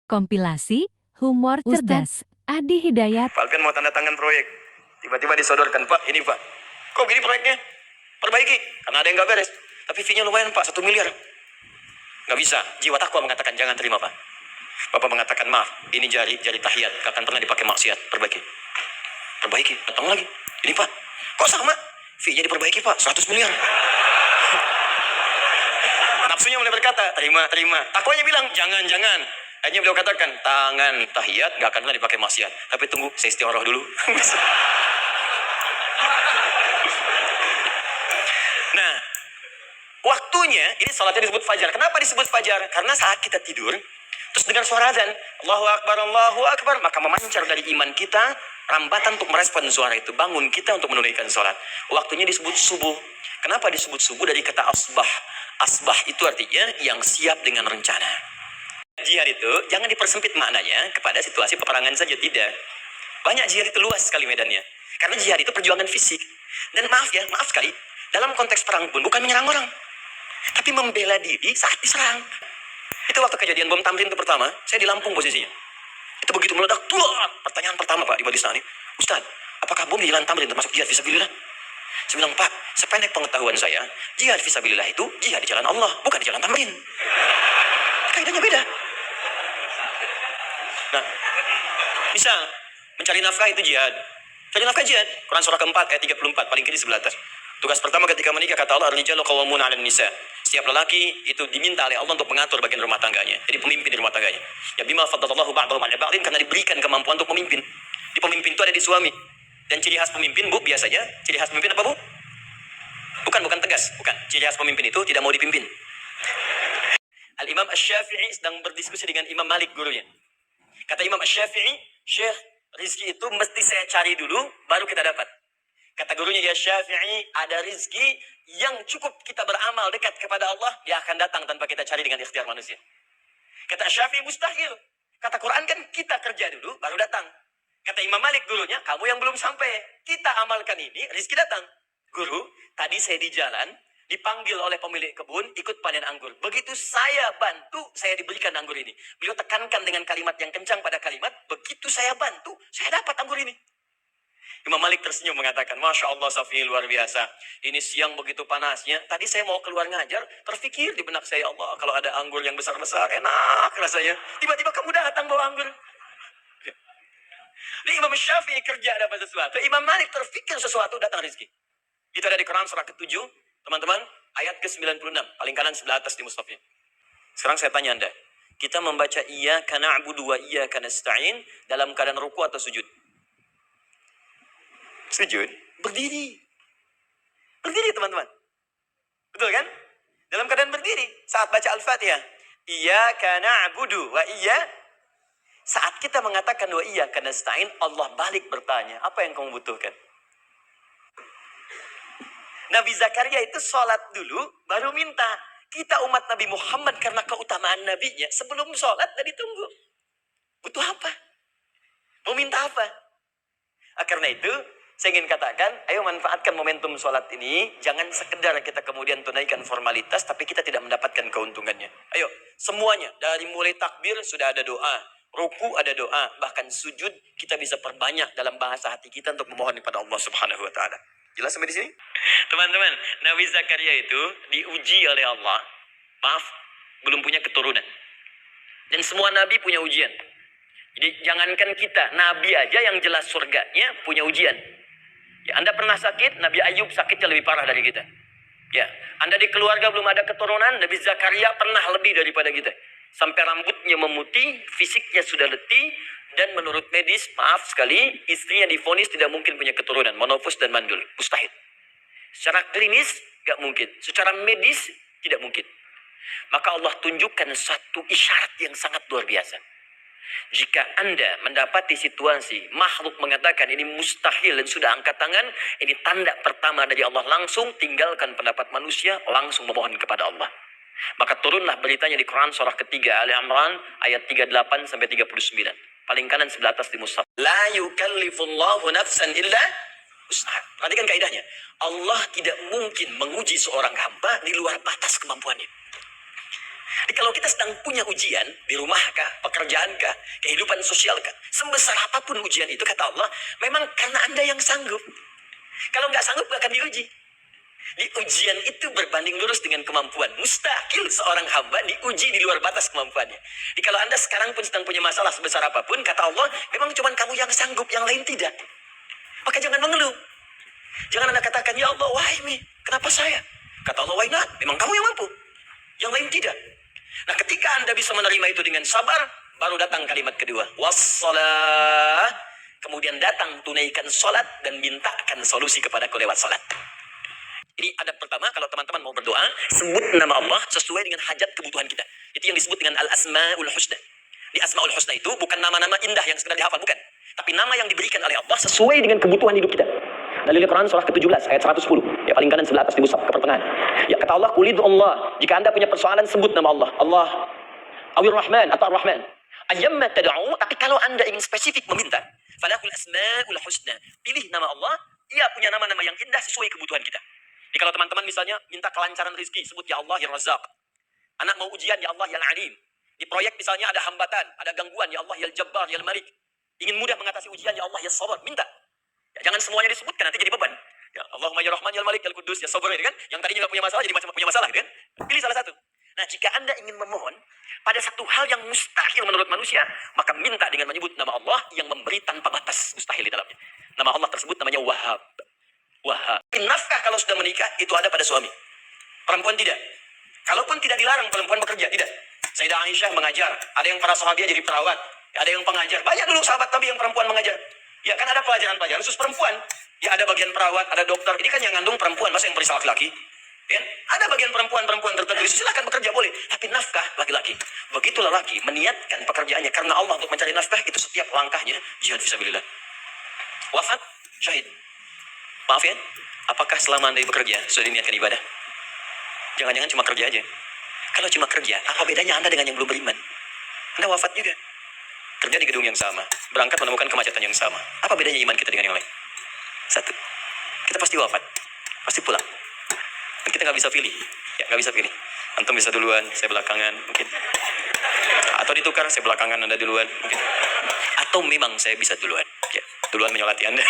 Kompilasi humor cerdas. Adi Hidayat. Pak Alpian mau tanda tangan proyek. Tiba-tiba disodorkan, Pak, ini Pak. Kok gini proyeknya? Perbaiki. Karena ada yang nggak beres. Tapi fee-nya lumayan Pak, 1 miliar. Nggak bisa. Jiwa takwa mengatakan jangan terima Pak. Bapak mengatakan maaf, ini jari tahiyat. Gak akan pernah dipakai maksiat. Perbaiki. Perbaiki. Datang lagi. Ini Pak. Kok sama? Fee-nya diperbaiki Pak, 100 miliar. Nafsunya mulai berkata, terima. Takwanya bilang, jangan. Akhirnya beliau katakan, tangan tahiyat gak akan pernah dipakai maksiat. Tapi tunggu, saya istiqoroh dulu. Nah, waktunya, ini salatnya disebut fajar. Kenapa disebut fajar? Karena saat kita tidur, terus dengar suara azan, Allahu Akbar, maka memancar dari iman kita, rambatan untuk merespon suara itu. Bangun kita untuk menunaikan sholat. Waktunya disebut subuh. Kenapa disebut subuh? Dari kata asbah. Asbah itu artinya yang siap dengan rencana. Jihad itu jangan dipersempit maknanya kepada situasi peperangan saja, tidak. Banyak jihad itu luas sekali medannya. Karena jihad itu perjuangan fisik. Dan maaf sekali, dalam konteks perang pun bukan menyerang orang, tapi membela diri saat diserang. Itu waktu kejadian bom Tamrin itu pertama, saya di Lampung posisinya. Itu begitu meledak, pertanyaan pertama Pak di Badistan ini, Ustaz, apakah bom di jalan Tamrin termasuk jihad fisabilillah? Saya bilang, Pak, sependek pengetahuan saya, jihad fisabilillah itu jihad di jalan Allah, bukan di jalan Tamrin. Kaidahnya beda. Nah, misal mencari nafkah itu jihad. Cari nafkah jihad. Quran surah keempat ayat 34 paling kiri sebelah atas. Tugas pertama ketika menikah kata Allah, ar-rijalu qawwamuna 'alan nisa. Setiap lelaki itu diminta oleh Allah untuk mengatur bagian rumah tangganya. Jadi pemimpin di rumah tangganya. Ya bima faddalallahu ba'dahum 'ala ba'din, karena diberikan kemampuan untuk memimpin. Di pemimpin itu ada di suami. Dan ciri khas pemimpin, Bu, biasanya ciri khas pemimpin apa, Bu? Bukan tegas, bukan. Ciri khas pemimpin itu tidak mau dipimpin. Al-Imam Asy-Syafi'i sedang berdiskusi dengan Imam Malik gurunya. Kata Imam Asy-Syafi'i, Syekh, rizki itu mesti saya cari dulu, baru kita dapat. Kata gurunya, ya Syafi'i, ada rizki yang cukup kita beramal dekat kepada Allah, dia akan datang tanpa kita cari dengan ikhtiar manusia. Kata Syafi'i, mustahil. Kata Quran kan kita kerja dulu, baru datang. Kata Imam Malik gurunya, kamu yang belum sampai. Kita amalkan ini, rizki datang. Guru, tadi saya di jalan, dipanggil oleh pemilik kebun, ikut panen anggur. Begitu saya bantu, saya diberikan anggur ini. Beliau tekankan dengan kalimat yang kencang pada kalimat, begitu saya bantu, saya dapat anggur ini. Imam Malik tersenyum mengatakan, Masya Allah Syafi'i, luar biasa. Ini siang begitu panasnya, tadi saya mau keluar ngajar, terfikir di benak saya, Allah, kalau ada anggur yang besar-besar, enak rasanya. Tiba-tiba kamu datang bawa anggur. Jadi Imam Syafi'i kerja dapat sesuatu, Imam Malik terfikir sesuatu, datang rezeki. Itu ada di Quran surah ke-7, teman-teman, ayat ke-96, paling kanan sebelah atas di mushafnya. Sekarang saya tanya Anda, kita membaca iyyaka na'budu wa iyyaka nasta'in dalam keadaan ruku atau sujud? Sujud, berdiri. Berdiri teman-teman. Betul kan? Dalam keadaan berdiri saat baca Al-Fatihah. Iyyaka na'budu wa iyyaka. Saat kita mengatakan wa iyyaka nasta'in, Allah balik bertanya, apa yang kamu butuhkan? Nabi Zakaria itu sholat dulu, baru minta. Kita umat Nabi Muhammad karena keutamaan nabinya, sebelum sholat tadi tunggu. Butuh apa? Mau minta apa? Karena itu, saya ingin katakan, ayo manfaatkan momentum sholat ini. Jangan sekedar kita kemudian tunaikan formalitas, tapi kita tidak mendapatkan keuntungannya. Ayo, semuanya. Dari mulai takbir sudah ada doa. Ruku ada doa. Bahkan sujud kita bisa perbanyak dalam bahasa hati kita untuk memohon kepada Allah Subhanahu Wa Taala. Jelas sampai di sini? Teman-teman, Nabi Zakaria itu diuji oleh Allah. Maaf, belum punya keturunan. Dan semua nabi punya ujian. Jadi jangankan kita, nabi aja yang jelas surganya punya ujian. Ya, Anda pernah sakit, Nabi Ayub sakitnya lebih parah dari kita. Ya, Anda di keluarga belum ada keturunan, Nabi Zakaria pernah lebih daripada kita. Sampai rambutnya memutih, fisiknya sudah letih, dan menurut medis, maaf sekali, istrinya divonis tidak mungkin punya keturunan, monofus dan mandul, mustahil. Secara klinis, gak mungkin. Secara medis, tidak mungkin. Maka Allah tunjukkan satu isyarat yang sangat luar biasa. Jika Anda mendapati situasi makhluk mengatakan ini mustahil dan sudah angkat tangan, ini tanda pertama dari Allah, langsung tinggalkan pendapat manusia, langsung memohon kepada Allah. Maka turunlah beritanya di Quran surah ketiga Ali Imran ayat 38 sampai 39. Paling kanan sebelah atas di mushaf. La yukallifullahu nafsan illa usaha. Perhatikan kaidahnya. Allah tidak mungkin menguji seorang hamba di luar batas kemampuannya. Jadi kalau kita sedang punya ujian di rumah kah, pekerjaan kah, kehidupan sosial kah, sebesar apapun ujian itu kata Allah, memang karena Anda yang sanggup. Kalau nggak sanggup nggak akan diuji. Di ujian itu berbanding lurus dengan kemampuan. Mustahil seorang hamba diuji di luar batas kemampuannya. Jadi kalau Anda sekarang pun sedang punya masalah sebesar apapun, kata Allah, memang cuma kamu yang sanggup, yang lain tidak. Maka jangan mengeluh. Jangan Anda katakan, ya Allah, why me? Kenapa saya? Kata Allah, why not? Memang kamu yang mampu. Yang lain tidak. Nah, ketika Anda bisa menerima itu dengan sabar, baru datang kalimat kedua. Wassalah. Kemudian datang tunaikan sholat dan mintakan solusi kepadaku lewat sholat. Jadi ada pertama, kalau teman-teman mau berdoa, sebut nama Allah sesuai dengan hajat kebutuhan kita. Itu yang disebut dengan Al-Asma'ul Husna. Di Asma'ul Husna itu bukan nama-nama indah yang sekedar dihafal, bukan. Tapi nama yang diberikan oleh Allah sesuai dengan kebutuhan hidup kita. Dalil Quran surah ke-17 ayat 110. Ya, paling kanan sebelah atas di mushaf ke pertengahan. Ya, kata Allah, "Qul Allah." Jika Anda punya persoalan, sebut nama Allah. Allah, Awir Rahman atau Ar-Rahman. Ayyamma tad'u, tapi kalau Anda ingin spesifik meminta, falahul asma'ul husna. Pilih nama Allah, ia punya nama-nama yang indah sesuai kebutuhan kita. Jadi kalau teman-teman misalnya minta kelancaran rezeki, sebut ya Allah ya Razzaq. Anak mau ujian, ya Allah ya Alim. Di proyek misalnya ada hambatan, ada gangguan, ya Allah ya Jabbar ya Malik. Ingin mudah mengatasi ujian, ya Allah ya Sabar, minta. Ya, jangan semuanya disebutkan, nanti jadi beban. Ya Allahumma ya Rahman ya Malik ya Qudus ya Sabar, kan? Yang tadinya nggak punya masalah jadi macam punya masalah, kan? Pilih salah satu. Nah, jika Anda ingin memohon pada satu hal yang mustahil menurut manusia, maka minta dengan menyebut nama Allah yang memberi tanpa batas mustahil di dalamnya. Nama Allah tersebut namanya Wahhab. Wahhab. Nafkah kalau sudah menikah itu ada pada suami. Perempuan tidak. Kalaupun tidak dilarang perempuan bekerja, tidak. Sayyidah Aisyah mengajar, ada yang para sahabat jadi perawat, ada yang pengajar. Banyak dulu sahabat Nabi yang perempuan mengajar. Ya kan ada pelajaran-pelajaran khusus perempuan. Ya ada bagian perawat, ada dokter. Ini kan yang ngandung perempuan, masa yang periksa laki-laki? Ya, ada bagian perempuan tertentu, silakan bekerja boleh, tapi nafkah laki-laki. Begitu lelaki meniatkan pekerjaannya karena Allah untuk mencari nafkah, itu setiap langkahnya jihad fisabilillah. Wafat, syahid. Maaf ya, apakah selama Anda bekerja sudah diniatkan ibadah? Jangan-jangan cuma kerja aja. Kalau cuma kerja, apa bedanya Anda dengan yang belum beriman? Anda wafat juga. Kerja di gedung yang sama, berangkat menemukan kemacetan yang sama. Apa bedanya iman kita dengan yang lain? Satu, kita pasti wafat, pasti pulang. Dan kita nggak bisa pilih, ya nggak bisa pilih. Antum bisa duluan, saya belakangan, mungkin. Atau ditukar, saya belakangan, Anda duluan, mungkin. Atau memang saya bisa duluan, ya, duluan menyolati Anda.